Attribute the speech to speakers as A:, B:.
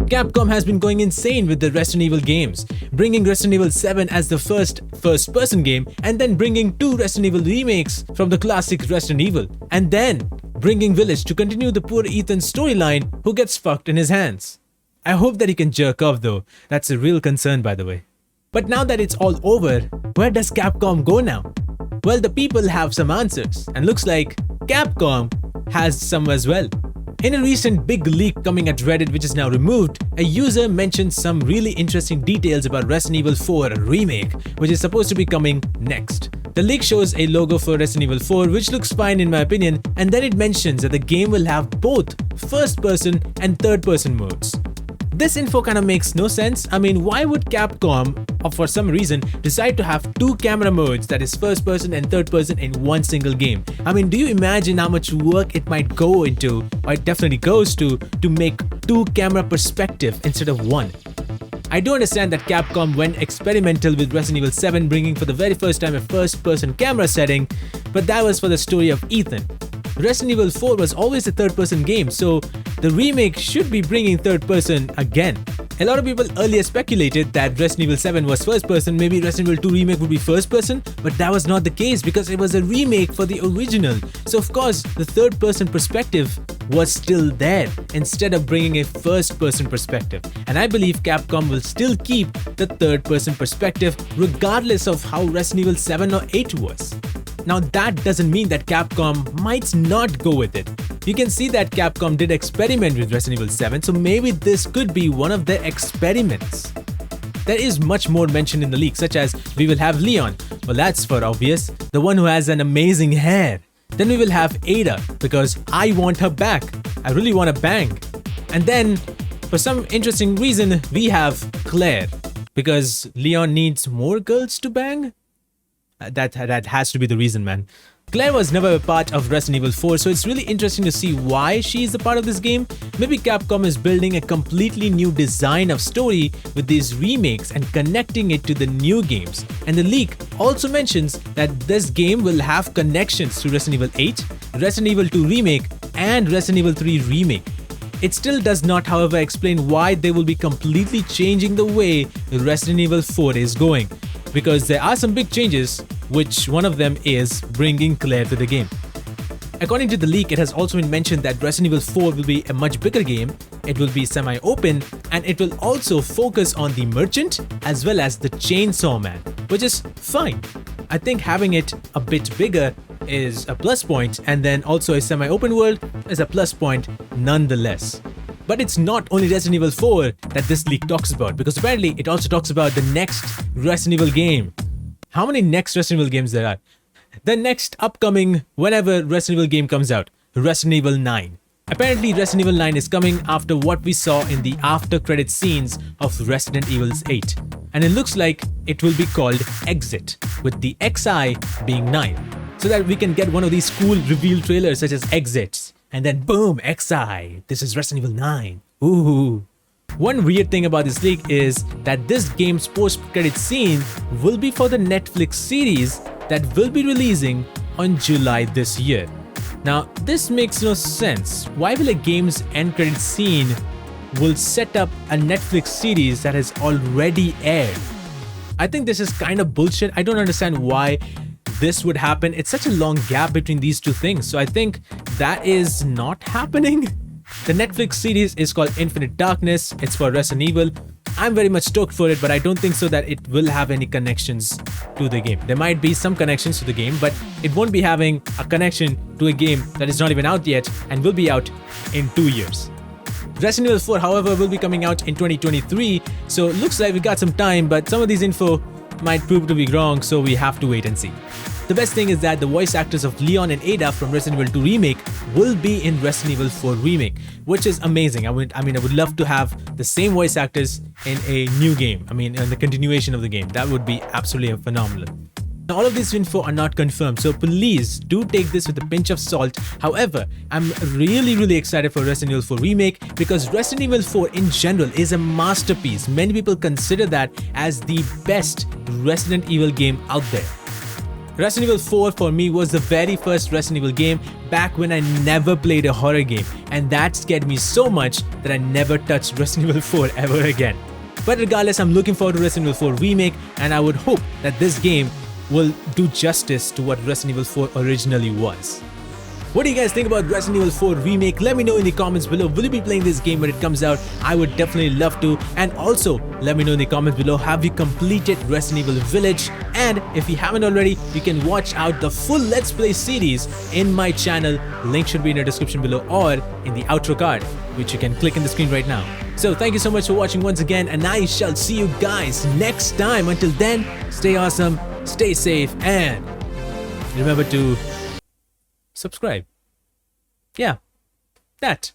A: Capcom has been going insane with the Resident Evil games, bringing Resident Evil 7 as the first-person game, and then bringing 2 Resident Evil remakes from the classic Resident Evil, and then bringing Village to continue the poor Ethan storyline who gets fucked in his hands. I hope that he can jerk off though, that's a real concern by the way. But now that it's all over, where does Capcom go now? Well, the people have some answers, and looks like Capcom has some as well. In a recent big leak coming at Reddit which is now removed, a user mentioned some really interesting details about Resident Evil 4 Remake, which is supposed to be coming next. The leak shows a logo for Resident Evil 4 which looks fine in my opinion, and then it mentions that the game will have both first-person and third-person modes. This info kind of makes no sense. I mean, why would Capcom, or for some reason, decide to have 2 camera modes, that is first person and third person, in one single game? I mean, do you imagine how much work it might go into, or it definitely goes to make 2 camera perspective instead of 1? I do understand that Capcom went experimental with Resident Evil 7, bringing for the very first time a first-person camera setting, but that was for the story of Ethan. Resident Evil 4 was always a third-person game, so the remake should be bringing third-person again. A lot of people earlier speculated that Resident Evil 7 was first-person, maybe Resident Evil 2 Remake would be first-person, but that was not the case because it was a remake for the original. So of course, the third-person perspective was still there instead of bringing a first-person perspective. And I believe Capcom will still keep the third-person perspective regardless of how Resident Evil 7 or 8 was. Now that doesn't mean that Capcom might not go with it. You can see that Capcom did experiment with Resident Evil 7, so maybe this could be one of their experiments. There is much more mentioned in the leak, such as we will have Leon, well that's for obvious, the one who has an amazing hair. Then we will have Ada, because I want her back, I really want to bang. And then, for some interesting reason, we have Claire, because Leon needs more girls to bang? That has to be the reason, man. Claire was never a part of Resident Evil 4, so it's really interesting to see why she is a part of this game. Maybe Capcom is building a completely new design of story with these remakes and connecting it to the new games. And the leak also mentions that this game will have connections to Resident Evil 8, Resident Evil 2 Remake, and Resident Evil 3 Remake. It still does not, however, explain why they will be completely changing the way Resident Evil 4 is going, because there are some big changes, which one of them is bringing Claire to the game. According to the leak, it has also been mentioned that Resident Evil 4 will be a much bigger game, it will be semi-open, and it will also focus on the merchant as well as the chainsaw man, which is fine. I think having it a bit bigger is a plus point, and then also a semi-open world is a plus point nonetheless. But it's not only Resident Evil 4 that this leak talks about, because apparently it also talks about the next Resident Evil game. How many next Resident Evil games there are? The next upcoming, whenever Resident Evil game comes out, Resident Evil 9. Apparently Resident Evil 9 is coming after what we saw in the after credit scenes of Resident Evil 8. And it looks like it will be called Exit, with the XI being 9. So that we can get one of these cool reveal trailers such as Exits. And then boom, XI, this is Resident Evil 9. Ooh. One weird thing about this leak is that this game's post-credit scene will be for the Netflix series that will be releasing on July this year. Now, this makes no sense. Why will a game's end credit scene will set up a Netflix series that has already aired? I think this is kind of bullshit. I don't understand why this would happen. It's such a long gap between these two things, so I think that is not happening. The Netflix series is called Infinite Darkness. It's for Resident Evil. I'm very much stoked for it, but I don't think so that it will have any connections to the game. There might be some connections to the game, but it won't be having a connection to a game that is not even out yet and will be out in 2 years. Resident Evil 4, however, will be coming out in 2023, so it looks like we got some time, but some of these info might prove to be wrong, so we have to wait and see. The best thing is that the voice actors of Leon and Ada from Resident Evil 2 Remake will be in Resident Evil 4 Remake, which is amazing. I would love to have the same voice actors in a new game. In the continuation of the game. That would be absolutely phenomenal. Now, all of this info are not confirmed, so please do take this with a pinch of salt. However, I'm really excited for Resident Evil 4 Remake because Resident Evil 4 in general is a masterpiece. Many people consider that as the best Resident Evil game out there. Resident Evil 4 for me was the very first Resident Evil game back when I never played a horror game, and that scared me so much that I never touched Resident Evil 4 ever again. But regardless, I'm looking forward to Resident Evil 4 Remake, and I would hope that this game will do justice to what Resident Evil 4 originally was. What do you guys think about Resident Evil 4 Remake? Let me know in the comments below. Will you be playing this game when it comes out? I would definitely love to. And also, let me know in the comments below, have you completed Resident Evil Village? And if you haven't already, you can watch out the full Let's Play series in my channel. Link should be in the description below or in the outro card, which you can click on the screen right now. So thank you so much for watching once again, and I shall see you guys next time. Until then, stay awesome, stay safe, and remember to subscribe. Yeah, that.